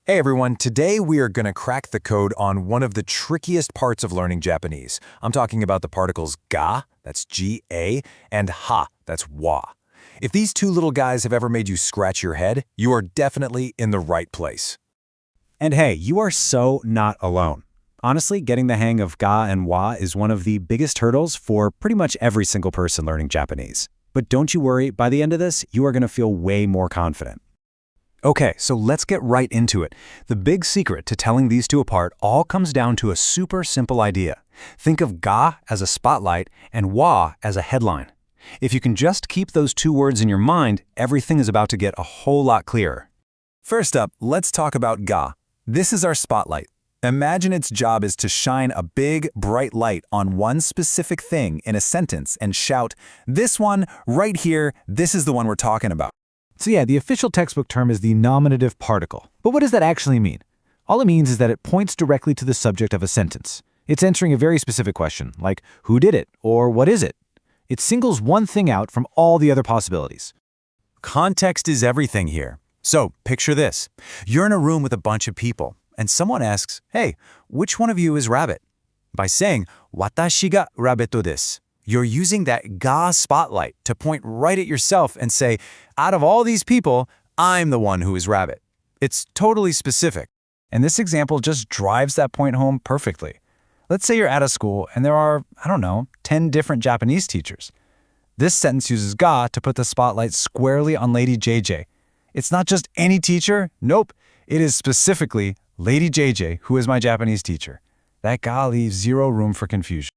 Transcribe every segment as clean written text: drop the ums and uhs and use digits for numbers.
Hey everyone, today we are going to crack the code on one of the trickiest parts of learning Japanese. I'm talking about the particles ga, that's G-A, and ha, that's wa. If these two little guys have ever made you scratch your head, you are definitely in the right place. And hey, you are so not alone. Honestly, getting the hang of ga and wa is one of the biggest hurdles for pretty much every single person learning Japanese. But don't you worry, by the end of this, you are going to feel way more confident. Okay, so let's get right into it. The big secret to telling these two apart all comes down to a super simple idea. Think of ga as a spotlight and wa as a headline. If you can just keep those two words in your mind, everything is about to get a whole lot clearer. First up, let's talk about ga. This is our spotlight. Imagine its job is to shine a big, bright light on one specific thing in a sentence and shout, "This one, right here, this is the one we're talking about." So yeah, the official textbook term is the nominative particle. But what does that actually mean? All it means is that it points directly to the subject of a sentence. It's answering a very specific question, like who did it or what is it? It singles one thing out from all the other possibilities. Context is everything here. So picture this. You're in a room with a bunch of people, and someone asks, "Hey, which one of you is rabbit?" By saying, "Watashi ga rabbito desu," you're using that ga spotlight to point right at yourself and say, out of all these people, I'm the one who is rabbit. It's totally specific. And this example just drives that point home perfectly. Let's say you're at a school and there are, 10 different Japanese teachers. This sentence uses ga to put the spotlight squarely on Lady JJ. It's not just any teacher. Nope. It is specifically Lady JJ, who is my Japanese teacher. That ga leaves zero room for confusion.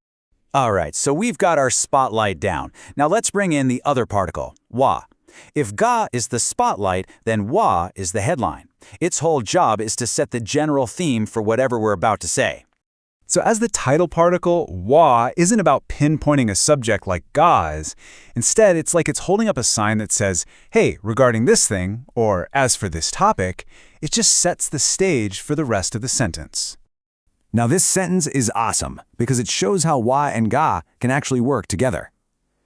All right, so we've got our spotlight down. Now let's bring in the other particle, wa. If ga is the spotlight, then wa is the headline. Its whole job is to set the general theme for whatever we're about to say. So as the title particle, wa isn't about pinpointing a subject like ga is. Instead, it's like it's holding up a sign that says, hey, regarding this thing, or as for this topic, it just sets the stage for the rest of the sentence. Now this sentence is awesome because it shows how wa and ga can actually work together.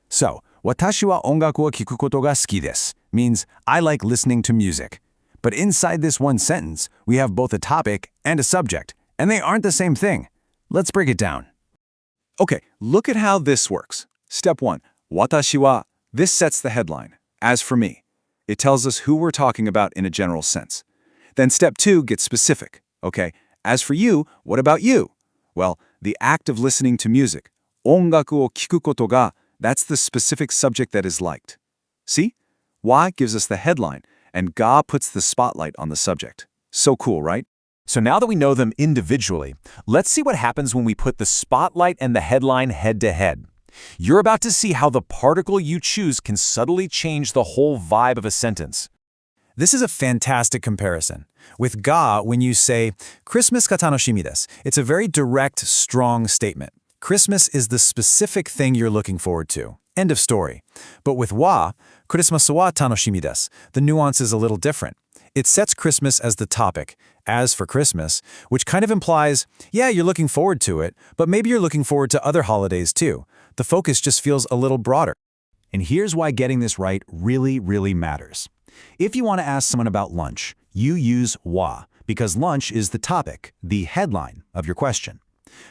So, watashi wa ongaku wo kiku koto ga suki desu means I like listening to music. But inside this one sentence, we have both a topic and a subject, and they aren't the same thing. Let's break it down. Okay, look at how this works. Step 1, watashi wa. This sets the headline. As for me, it tells us who we're talking about in a general sense. Then step 2 gets specific. Okay, as for you, what about you? Well, the act of listening to music, ongaku wo kiku koto ga, that's the specific subject that is liked. See? Wa gives us the headline, and ga puts the spotlight on the subject. So cool, right? So now that we know them individually, let's see what happens when we put the spotlight and the headline head-to-head. You're about to see how the particle you choose can subtly change the whole vibe of a sentence. This is a fantastic comparison. With ga, when you say, Christmas ga tanoshimi desu, it's a very direct, strong statement. Christmas is the specific thing you're looking forward to. End of story. But with wa, Christmas wa tanoshimi desu, the nuance is a little different. It sets Christmas as the topic, as for Christmas, which kind of implies, yeah, you're looking forward to it, but maybe you're looking forward to other holidays too. The focus just feels a little broader. And here's why getting this right really, really matters. If you want to ask someone about lunch, you use wa, because lunch is the topic, the headline of your question.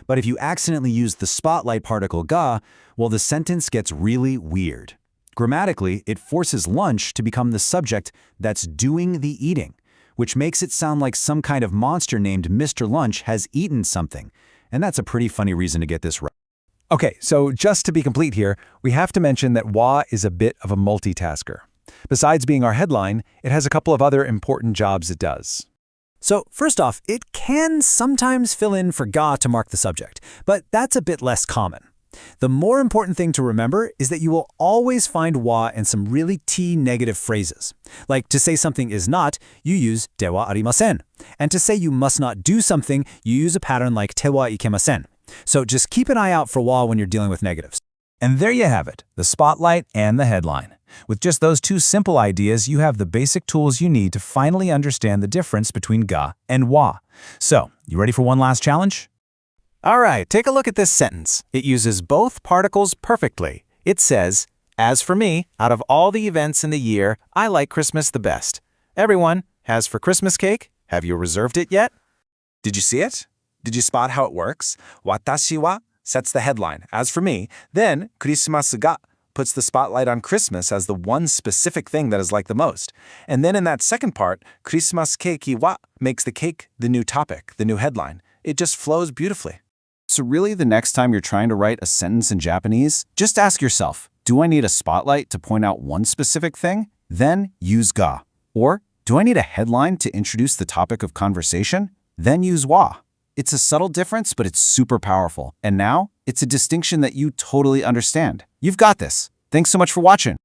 But if you accidentally use the spotlight particle ga, well, the sentence gets really weird. Grammatically, it forces lunch to become the subject that's doing the eating, which makes it sound like some kind of monster named Mr. Lunch has eaten something. And that's a pretty funny reason to get this right. Okay, so just to be complete here, we have to mention that wa is a bit of a multitasker. Besides being our headline, it has a couple of other important jobs it does. So first off, it can sometimes fill in for ga to mark the subject, but that's a bit less common. The more important thing to remember is that you will always find wa in some really T-negative phrases. Like to say something is not, you use de wa arimasen. And to say you must not do something, you use a pattern like te wa ikemasen. So just keep an eye out for wa when you're dealing with negatives. And there you have it, the spotlight and the headline. With just those two simple ideas, you have the basic tools you need to finally understand the difference between ga and wa. So, you ready for one last challenge? All right, take a look at this sentence. It uses both particles perfectly. It says, as for me, out of all the events in the year, I like Christmas the best. Everyone, as for Christmas cake, Have you reserved it yet? Did you see it? Did you spot how it works? Watashi wa sets the headline. As for me, then Christmas ga puts the spotlight on Christmas as the one specific thing that is like the most. And then in that second part, Christmas keiki wa makes the cake the new topic, the new headline. It just flows beautifully. So really, the next time you're trying to write a sentence in Japanese, just ask yourself, do I need a spotlight to point out one specific thing? Then use ga. Or, do I need a headline to introduce the topic of conversation? Then use wa. It's a subtle difference, but it's super powerful. And now, it's a distinction that you totally understand. You've got this. Thanks so much for watching.